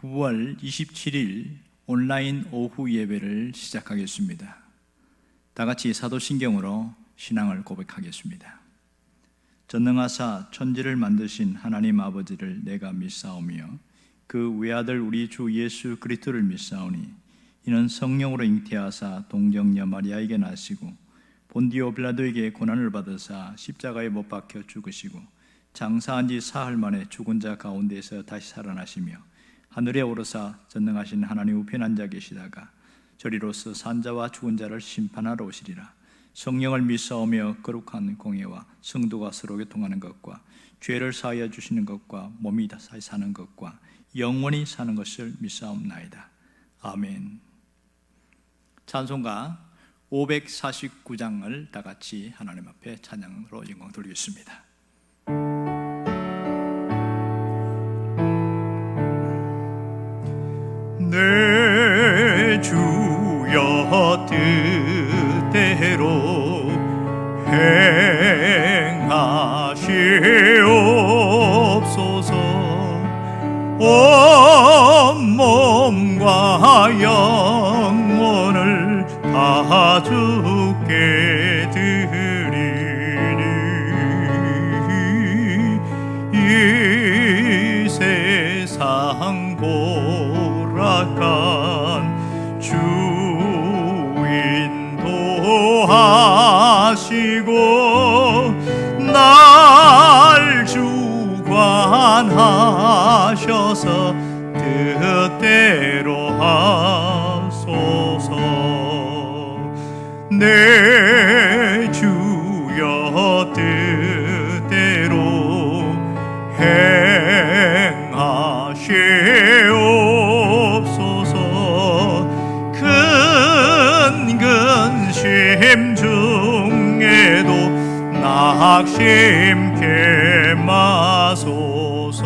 9월 27일 온라인 오후 예배를 시작하겠습니다. 다 같이 사도신경으로 신앙을 고백하겠습니다. 전능하사 천지를 만드신 하나님 아버지를 내가 믿사오며 그 외아들 우리 주 예수 그리스도를 믿사오니 이는 성령으로 잉태하사 동정녀 마리아에게 나시고 본디오 빌라도에게 고난을 받으사 십자가에 못 박혀 죽으시고 장사한 지 사흘 만에 죽은 자 가운데서 다시 살아나시며 하늘에 오르사 전능하신 하나님 우편에 앉아 계시다가 저리로서 산자와 죽은 자를 심판하러 오시리라. 성령을 믿사오며 거룩한 공예와 성도가 서로 교통하는 것과 죄를 사하여 주시는 것과 몸이 다시 사는 것과 영원히 사는 것을 믿사옵나이다. 아멘. 찬송가 549장을 다 같이 하나님 앞에 찬양으로 영광 돌리겠습니다. 내 주여 뜻대로 행하시옵소서. 온 몸과 영혼을 다 주께 드리니 이 세상 고락한 주인도 하시고 날 주관하셔서 뜻대로 하소서. 내 주여 뜻대로 행하시옵소서. 큰 근심 중에도 낙심케 마소서.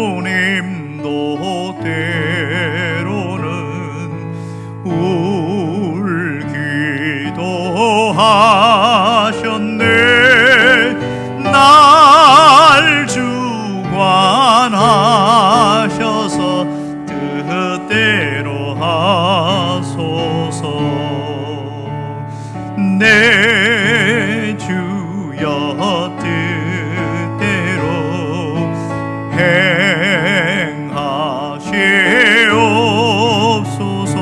주님도 때로는 울기도 하셨네. 날 주관하셔서 뜻대로 하소서. 내 주여 뜻대로 행하시옵소서.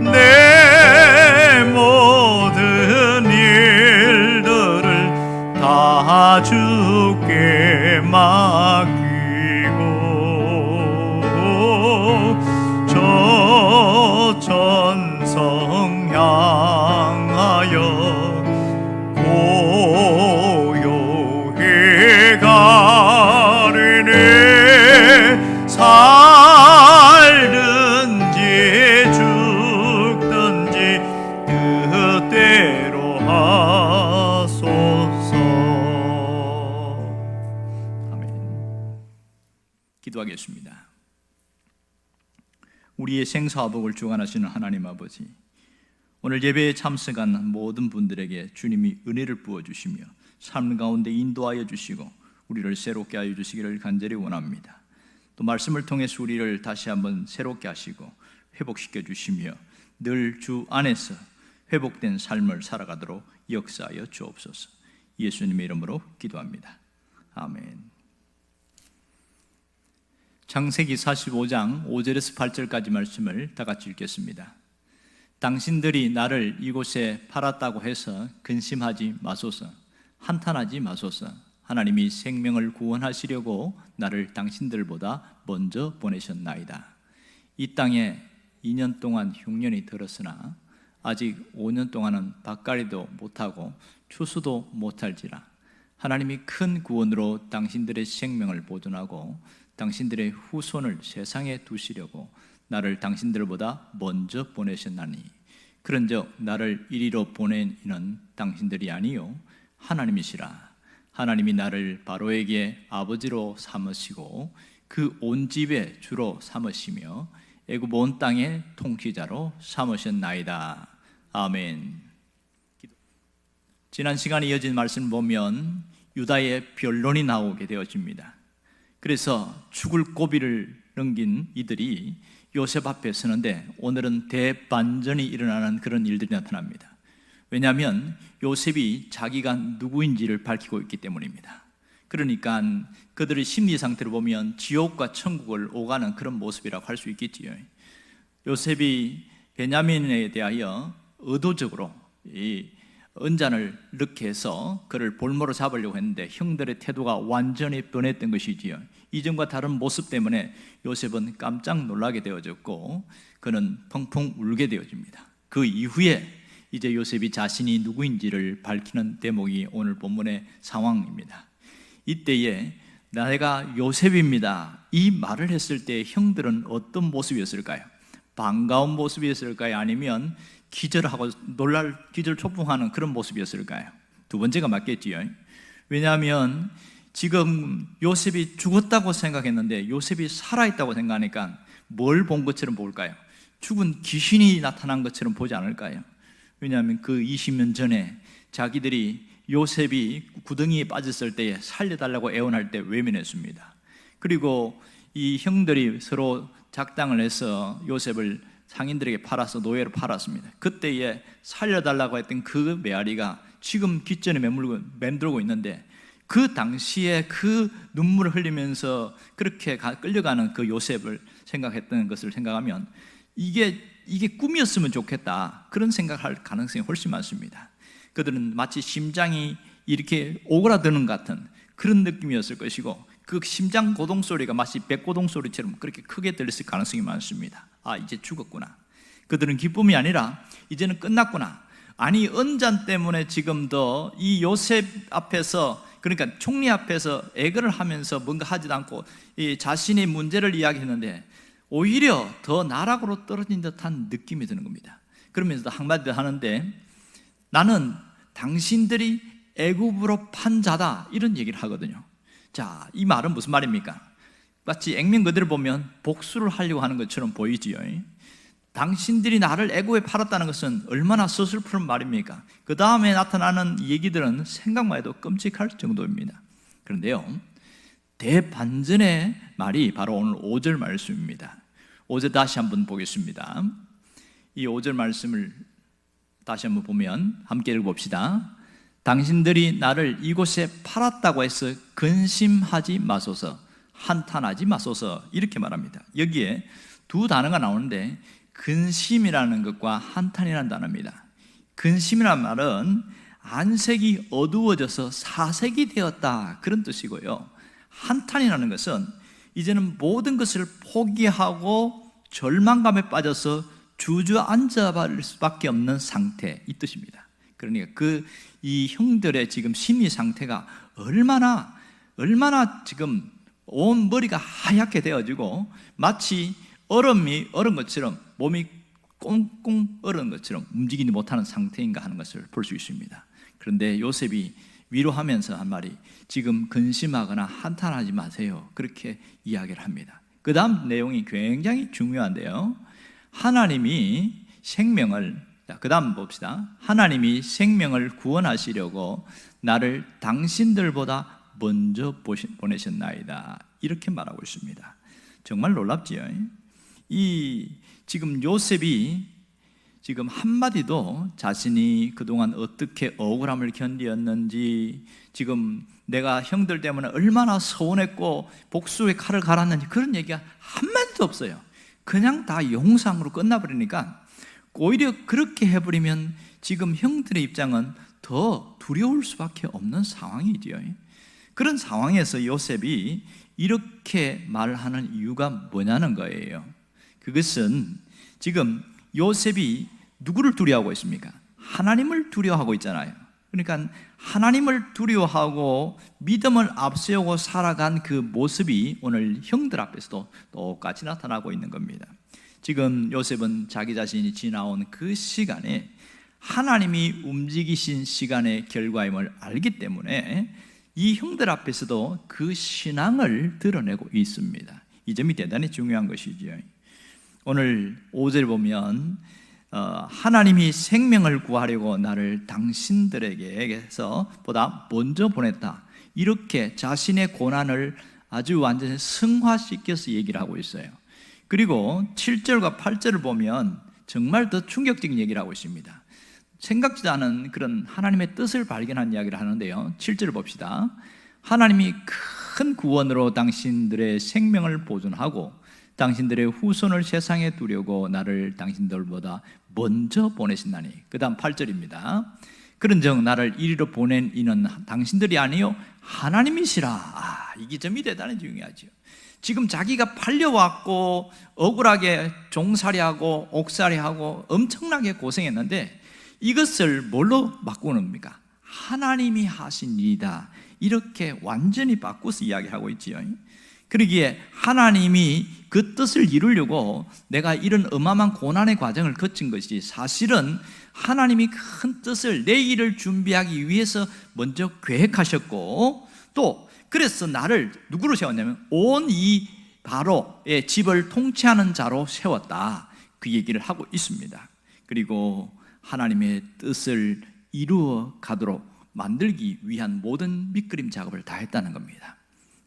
내 모든 일들을 다 주께 맡기고 저 천성 향하여 고요히 가리니 살든지 죽든지 뜻대로 하소서. 아멘. 기도하겠습니다. 우리의 생사화복을 주관하시는 하나님 아버지, 오늘 예배에 참석한 모든 분들에게 주님이 은혜를 부어주시며 삶 가운데 인도하여 주시고 우리를 새롭게 하여 주시기를 간절히 원합니다. 또 말씀을 통해서 우리를 다시 한번 새롭게 하시고 회복시켜 주시며 늘 주 안에서 회복된 삶을 살아가도록 역사하여 주옵소서. 예수님의 이름으로 기도합니다. 아멘. 창세기 45장 5절에서 8절까지 말씀을 다 같이 읽겠습니다. 당신들이 나를 이곳에 팔았다고 해서 근심하지 마소서. 한탄하지 마소서. 하나님이 생명을 구원하시려고 나를 당신들보다 먼저 보내셨나이다. 이 땅에 2년 동안 흉년이 들었으나 아직 5년 동안은 밭갈이도 못하고 추수도 못할지라 하나님이 큰 구원으로 당신들의 생명을 보존하고 당신들의 후손을 세상에 두시려고 나를 당신들보다 먼저 보내셨나니 그런즉 나를 이리로 보낸 이는 당신들이 아니요 하나님이시라. 하나님이 나를 바로에게 아버지로 삼으시고 그 온 집의 주로 삼으시며 애굽 온 땅의 통치자로 삼으셨나이다. 아멘. 지난 시간에 이어진 말씀을 보면 유다의 변론이 나오게 되어집니다. 그래서 죽을 고비를 넘긴 이들이 요셉 앞에 서는데 오늘은 대반전이 일어나는 그런 일들이 나타납니다. 왜냐하면 요셉이 자기가 누구인지를 밝히고 있기 때문입니다. 그러니까 그들의 심리 상태를 보면 지옥과 천국을 오가는 그런 모습이라고 할 수 있겠지요. 요셉이 베냐민에 대하여 의도적으로 이 은잔을 넣게 해서 그를 볼모로 잡으려고 했는데 형들의 태도가 완전히 변했던 것이지요. 이전과 다른 모습 때문에 요셉은 깜짝 놀라게 되어졌고 그는 펑펑 울게 되어집니다. 그 이후에 이제 요셉이 자신이 누구인지를 밝히는 대목이 오늘 본문의 상황입니다. 이때에 내가 요셉입니다 이 말을 했을 때 형들은 어떤 모습이었을까요? 반가운 모습이었을까요? 아니면 기절하고 기절초풍하는 그런 모습이었을까요? 두 번째가 맞겠지요. 왜냐하면 지금 요셉이 죽었다고 생각했는데 요셉이 살아있다고 생각하니까 뭘 본 것처럼 볼까요? 죽은 귀신이 나타난 것처럼 보지 않을까요? 왜냐하면 그 20년 전에 자기들이 요셉이 구덩이에 빠졌을 때에 살려달라고 애원할 때 외면했습니다. 그리고 이 형들이 서로 작당을 해서 요셉을 상인들에게 팔아서 노예로 팔았습니다. 그때에 살려달라고 했던 그 메아리가 지금 깃전에 맴돌고 있는데 그 당시에 그 눈물을 흘리면서 그렇게 끌려가는 그 요셉을 생각했던 것을 생각하면 이게 꿈이었으면 좋겠다 그런 생각할 가능성이 훨씬 많습니다. 그들은 마치 심장이 이렇게 오그라드는 같은 그런 느낌이었을 것이고 그 심장 고동 소리가 마치 백고동 소리처럼 그렇게 크게 들렸을 가능성이 많습니다. 아, 이제 죽었구나. 그들은 기쁨이 아니라 이제는 끝났구나. 아니, 은잔 때문에 지금 더 이 요셉 앞에서, 그러니까 총리 앞에서 애걸을 하면서 뭔가 하지도 않고 이 자신의 문제를 이야기했는데 오히려 더 나락으로 떨어진 듯한 느낌이 드는 겁니다. 그러면서 한마디 하는데 나는 당신들이 애굽으로 판 자다 이런 얘기를 하거든요. 자, 이 말은 무슨 말입니까? 마치 액면 그대로 보면 복수를 하려고 하는 것처럼 보이지요. 당신들이 나를 애굽에 팔았다는 것은 얼마나 서슬픈 말입니까? 그 다음에 나타나는 얘기들은 생각만 해도 끔찍할 정도입니다. 그런데요, 대반전의 말이 바로 오늘 5절 말씀입니다. 5절 다시 한번 보겠습니다. 이 5절 말씀을 다시 한번 보면 함께 읽어봅시다. 당신들이 나를 이곳에 팔았다고 해서 근심하지 마소서, 한탄하지 마소서, 이렇게 말합니다. 여기에 두 단어가 나오는데 근심이라는 것과 한탄이라는 단어입니다. 근심이라는 말은 안색이 어두워져서 사색이 되었다 그런 뜻이고요, 한탄이라는 것은 이제는 모든 것을 포기하고 절망감에 빠져서 주저앉아 버릴 수밖에 없는 상태, 이 뜻입니다. 그러니까 이 형들의 지금 심리 상태가 얼마나 지금 온 머리가 하얗게 되어지고 마치 얼음이 얼은 것처럼 몸이 꽁꽁 얼은 것처럼 움직이지 못하는 상태인가 하는 것을 볼 수 있습니다. 그런데 요셉이 위로하면서 한 말이 지금 근심하거나 한탄하지 마세요 그렇게 이야기를 합니다. 그 다음 내용이 굉장히 중요한데요, 하나님이 생명을, 그 다음 봅시다. 하나님이 생명을 구원하시려고 나를 당신들보다 먼저 보내셨나이다 이렇게 말하고 있습니다. 정말 놀랍지요. 지금 요셉이 지금 한마디도 자신이 그동안 어떻게 억울함을 견디었는지, 지금 내가 형들 때문에 얼마나 서운했고 복수의 칼을 갈았는지 그런 얘기가 한마디도 없어요. 그냥 다 용상으로 끝나버리니까 오히려 그렇게 해버리면 지금 형들의 입장은 더 두려울 수밖에 없는 상황이지요. 그런 상황에서 요셉이 이렇게 말하는 이유가 뭐냐는 거예요. 그것은 지금 요셉이 누구를 두려워하고 있습니까? 하나님을 두려워하고 있잖아요. 그러니까 하나님을 두려워하고 믿음을 앞세우고 살아간 그 모습이 오늘 형들 앞에서도 똑같이 나타나고 있는 겁니다. 지금 요셉은 자기 자신이 지나온 그 시간에 하나님이 움직이신 시간의 결과임을 알기 때문에 이 형들 앞에서도 그 신앙을 드러내고 있습니다. 이 점이 대단히 중요한 것이죠. 오늘 5절 보면 하나님이 생명을 구하려고 나를 당신들에게서 보다 먼저 보냈다 이렇게 자신의 고난을 아주 완전히 승화시켜서 얘기를 하고 있어요. 그리고 7절과 8절을 보면 정말 더 충격적인 얘기를 하고 있습니다. 생각지도 않은 그런 하나님의 뜻을 발견한 이야기를 하는데요. 7절을 봅시다. 하나님이 큰 구원으로 당신들의 생명을 보존하고 당신들의 후손을 세상에 두려고 나를 당신들보다 먼저 보내신다니. 그 다음 8절입니다. 그런즉 나를 이리로 보낸 이는 당신들이 아니요 하나님이시라. 이 점이 대단히 중요하죠. 지금 자기가 팔려왔고 억울하게 종살이하고 옥살이하고 엄청나게 고생했는데 이것을 뭘로 바꾸는 겁니까? 하나님이 하신 일이다. 이렇게 완전히 바꾸어서 이야기하고 있지요. 그러기에 하나님이 그 뜻을 이루려고 내가 이런 어마어마한 고난의 과정을 거친 것이 사실은 하나님이 큰 뜻을, 내 일을 준비하기 위해서 먼저 계획하셨고, 또 그래서 나를 누구로 세웠냐면 온 이 바로의 집을 통치하는 자로 세웠다. 그 얘기를 하고 있습니다. 그리고 하나님의 뜻을 이루어 가도록 만들기 위한 모든 밑그림 작업을 다 했다는 겁니다.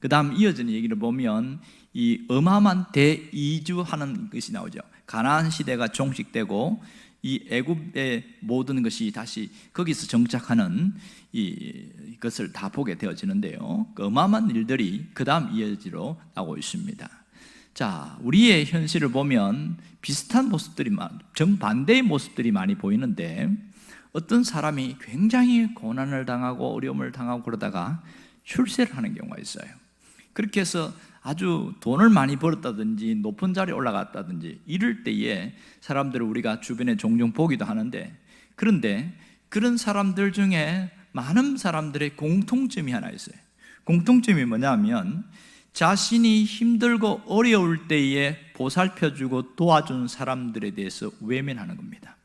그 다음 이어지는 얘기를 보면 이 어마어마한 대이주하는 것이 나오죠. 가나안 시대가 종식되고 이 애굽의 모든 것이 다시 거기서 정착하는 이것을 다 보게 되어지는데요. 그 어마어마한 일들이 그 다음 이어지로 나오고 있습니다. 자, 우리의 현실을 보면 비슷한 모습들이, 정반대의 모습들이 많이 보이는데, 어떤 사람이 굉장히 고난을 당하고 어려움을 당하고 그러다가 출세를 하는 경우가 있어요. 그렇게 해서 아주 돈을 많이 벌었다든지 높은 자리에 올라갔다든지 이럴 때에 사람들을 우리가 주변에 종종 보기도 하는데, 그런데 그런 사람들 중에 많은 사람들의 공통점이 하나 있어요. 공통점이 뭐냐면 자신이 힘들고 어려울 때에 보살펴주고 도와준 사람들에 대해서 외면하는 겁니다.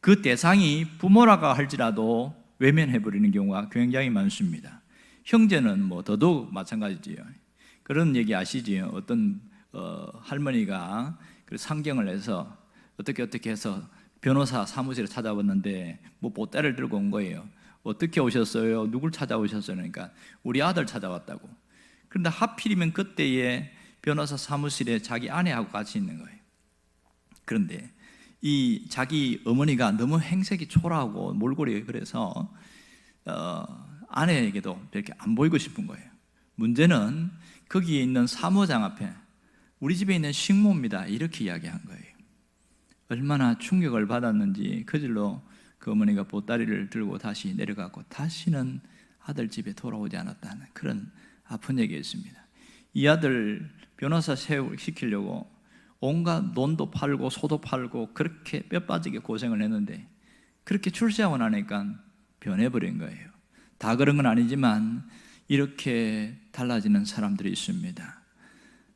그 대상이 부모라고 할지라도 외면해버리는 경우가 굉장히 많습니다. 형제는 뭐 더더욱 마찬가지지요. 그런 얘기 아시지요? 어떤 할머니가 상경을 해서 어떻게 해서 변호사 사무실에 찾아왔는데 뭐 보따리를 들고 온 거예요. 어떻게 오셨어요? 누굴 찾아오셨어요? 그러니까 우리 아들 찾아왔다고. 그런데 하필이면 그때에 변호사 사무실에 자기 아내하고 같이 있는 거예요. 그런데 이 자기 어머니가 너무 행색이 초라하고 몰골이 그래서 아내에게도 이렇게 안 보이고 싶은 거예요. 문제는 거기에 있는 사무장 앞에 우리 집에 있는 식모입니다 이렇게 이야기한 거예요. 얼마나 충격을 받았는지 그질로 그 어머니가 보따리를 들고 다시 내려가고 다시는 아들 집에 돌아오지 않았다는 그런 아픈 얘기였습니다. 이 아들 변호사 시키려고 온갖 논도 팔고 소도 팔고 그렇게 뼈 빠지게 고생을 했는데 그렇게 출세하고 나니까 변해버린 거예요. 다 그런 건 아니지만 이렇게 달라지는 사람들이 있습니다.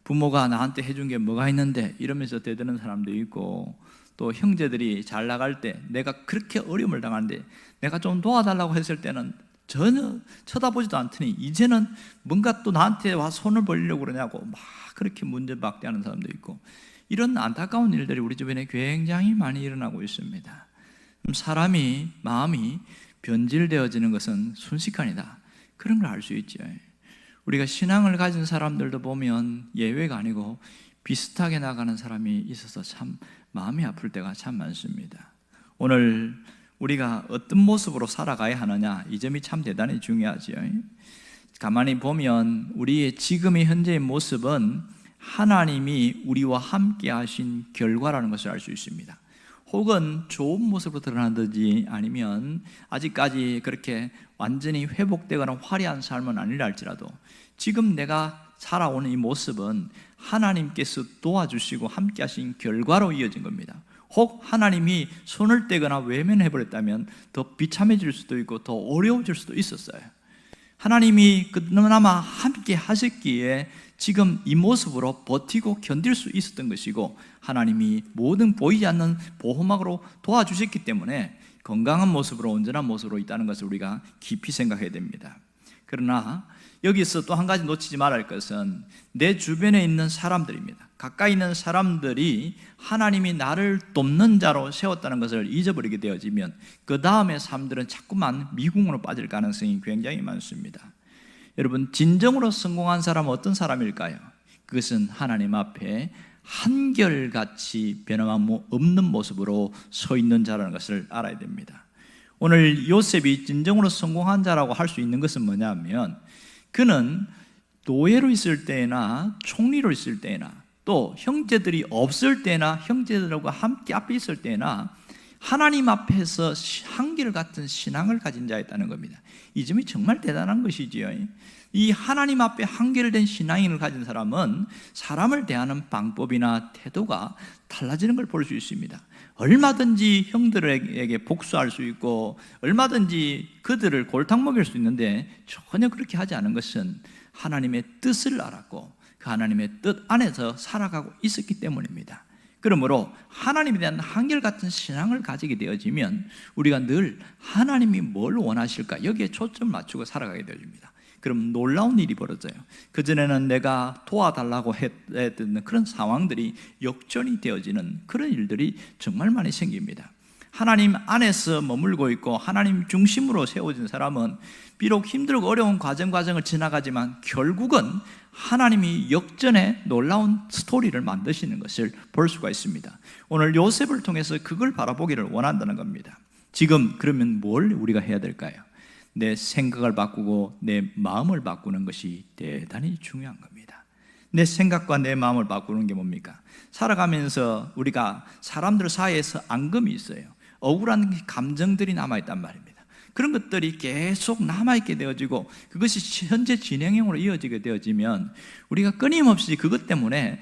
부모가 나한테 해준 게 뭐가 있는데 이러면서 대드는 사람도 있고, 또 형제들이 잘 나갈 때 내가 그렇게 어려움을 당하는데 내가 좀 도와달라고 했을 때는 전혀 쳐다보지도 않더니 이제는 뭔가 또 나한테 와 손을 벌리려고 그러냐고 막 그렇게 문제박대하는 사람도 있고, 이런 안타까운 일들이 우리 주변에 굉장히 많이 일어나고 있습니다. 사람이 마음이 변질되어지는 것은 순식간이다, 그런 걸 알 수 있죠. 우리가 신앙을 가진 사람들도 보면 예외가 아니고 비슷하게 나가는 사람이 있어서 참 마음이 아플 때가 참 많습니다. 오늘 우리가 어떤 모습으로 살아가야 하느냐, 이 점이 참 대단히 중요하죠. 가만히 보면 우리의 지금의 현재의 모습은 하나님이 우리와 함께 하신 결과라는 것을 알 수 있습니다. 혹은 좋은 모습으로 드러나든지 아니면 아직까지 그렇게 완전히 회복되거나 화려한 삶은 아니라 할지라도 지금 내가 살아오는 이 모습은 하나님께서 도와주시고 함께 하신 결과로 이어진 겁니다. 혹 하나님이 손을 떼거나 외면해버렸다면 더 비참해질 수도 있고 더 어려워질 수도 있었어요. 하나님이 그나마 함께 하셨기에 지금 이 모습으로 버티고 견딜 수 있었던 것이고, 하나님이 모든 보이지 않는 보호막으로 도와주셨기 때문에 건강한 모습으로, 온전한 모습으로 있다는 것을 우리가 깊이 생각해야 됩니다. 그러나 여기서 또 한 가지 놓치지 말아야 할 것은 내 주변에 있는 사람들입니다. 가까이 있는 사람들이 하나님이 나를 돕는 자로 세웠다는 것을 잊어버리게 되어지면 그 다음의 삶들은 자꾸만 미궁으로 빠질 가능성이 굉장히 많습니다. 여러분, 진정으로 성공한 사람은 어떤 사람일까요? 그것은 하나님 앞에 한결같이 변함없는 모습으로 서 있는 자라는 것을 알아야 됩니다. 오늘 요셉이 진정으로 성공한 자라고 할 수 있는 것은 뭐냐면, 그는 노예로 있을 때나 총리로 있을 때나 또 형제들이 없을 때나 형제들과 함께 앞에 있을 때나 하나님 앞에서 한결같은 신앙을 가진 자였다는 겁니다. 이 점이 정말 대단한 것이지요. 이 하나님 앞에 한결된 신앙을 가진 사람은 사람을 대하는 방법이나 태도가 달라지는 걸 볼 수 있습니다. 얼마든지 형들에게 복수할 수 있고 얼마든지 그들을 골탕 먹일 수 있는데 전혀 그렇게 하지 않은 것은 하나님의 뜻을 알았고 그 하나님의 뜻 안에서 살아가고 있었기 때문입니다. 그러므로 하나님에 대한 한결같은 신앙을 가지게 되어지면 우리가 늘 하나님이 뭘 원하실까 여기에 초점을 맞추고 살아가게 되어집니다. 그럼 놀라운 일이 벌어져요. 그전에는 내가 도와달라고 했던 그런 상황들이 역전이 되어지는 그런 일들이 정말 많이 생깁니다. 하나님 안에서 머물고 있고 하나님 중심으로 세워진 사람은 비록 힘들고 어려운 과정을 지나가지만 결국은 하나님이 역전의 놀라운 스토리를 만드시는 것을 볼 수가 있습니다. 오늘 요셉을 통해서 그걸 바라보기를 원한다는 겁니다. 지금 그러면 뭘 우리가 해야 될까요? 내 생각을 바꾸고 내 마음을 바꾸는 것이 대단히 중요한 겁니다. 내 생각과 내 마음을 바꾸는 게 뭡니까? 살아가면서 우리가 사람들 사이에서 앙금이 있어요. 억울한 감정들이 남아있단 말입니다. 그런 것들이 계속 남아있게 되어지고 그것이 현재 진행형으로 이어지게 되어지면 우리가 끊임없이 그것 때문에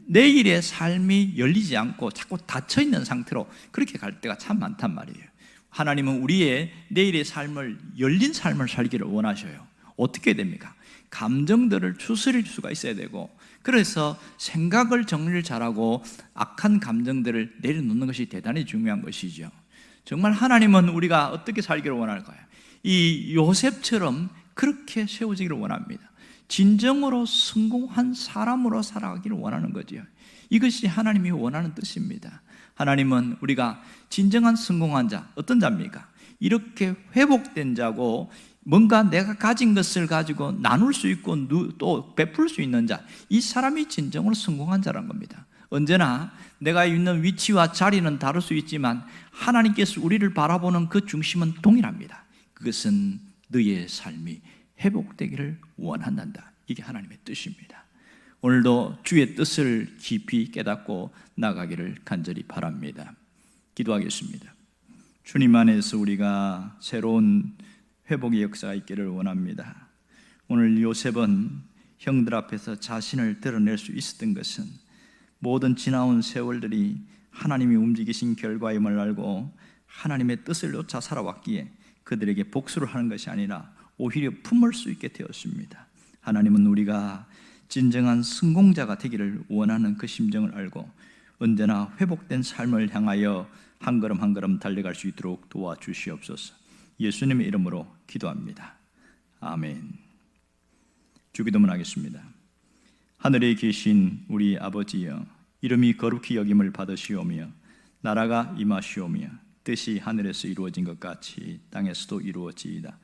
내일의 삶이 열리지 않고 자꾸 닫혀있는 상태로 그렇게 갈 때가 참 많단 말이에요. 하나님은 우리의 내일의 삶을 열린 삶을 살기를 원하셔요. 어떻게 됩니까? 감정들을 추스릴 수가 있어야 되고 그래서 생각을 정리를 잘하고 악한 감정들을 내려놓는 것이 대단히 중요한 것이죠. 정말 하나님은 우리가 어떻게 살기를 원할까요? 이 요셉처럼 그렇게 세워지기를 원합니다. 진정으로 성공한 사람으로 살아가기를 원하는 거죠. 이것이 하나님이 원하는 뜻입니다. 하나님은 우리가 진정한 성공한 자, 어떤 자입니까? 이렇게 회복된 자고 뭔가 내가 가진 것을 가지고 나눌 수 있고 또 베풀 수 있는 자, 이 사람이 진정으로 성공한 자라는 겁니다. 언제나 내가 있는 위치와 자리는 다를 수 있지만 하나님께서 우리를 바라보는 그 중심은 동일합니다. 그것은 너의 삶이 회복되기를 원한다. 이게 하나님의 뜻입니다. 오늘도 주의 뜻을 깊이 깨닫고 나가기를 간절히 바랍니다. 기도하겠습니다. 주님 안에서 우리가 새로운 회복의 역사가 있기를 원합니다. 오늘 요셉은 형들 앞에서 자신을 드러낼 수 있었던 것은 모든 지나온 세월들이 하나님이 움직이신 결과임을 알고 하나님의 뜻을 쫓아 살아왔기에 그들에게 복수를 하는 것이 아니라 오히려 품을 수 있게 되었습니다. 하나님은 우리가 진정한 성공자가 되기를 원하는 그 심정을 알고 언제나 회복된 삶을 향하여 한 걸음 한 걸음 달려갈 수 있도록 도와주시옵소서. 예수님의 이름으로 기도합니다. 아멘. 주기도문 하겠습니다. 하늘에 계신 우리 아버지여, 이름이 거룩히 여김을 받으시오며 나라가 임하시오며 뜻이 하늘에서 이루어진 것 같이 땅에서도 이루어지이다.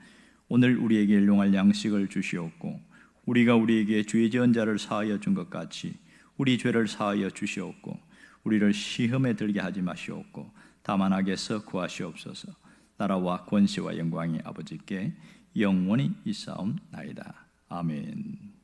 오늘 우리에게 일용할 양식을 주시옵고 우리가 우리에게 죄 지은 자를 사하여 준 것 같이 우리 죄를 사하여 주시옵고 우리를 시험에 들게 하지 마시옵고 다만 악에서 구하시옵소서. 나라와 권세와 영광이 아버지께 영원히 있사옵나이다. 아멘.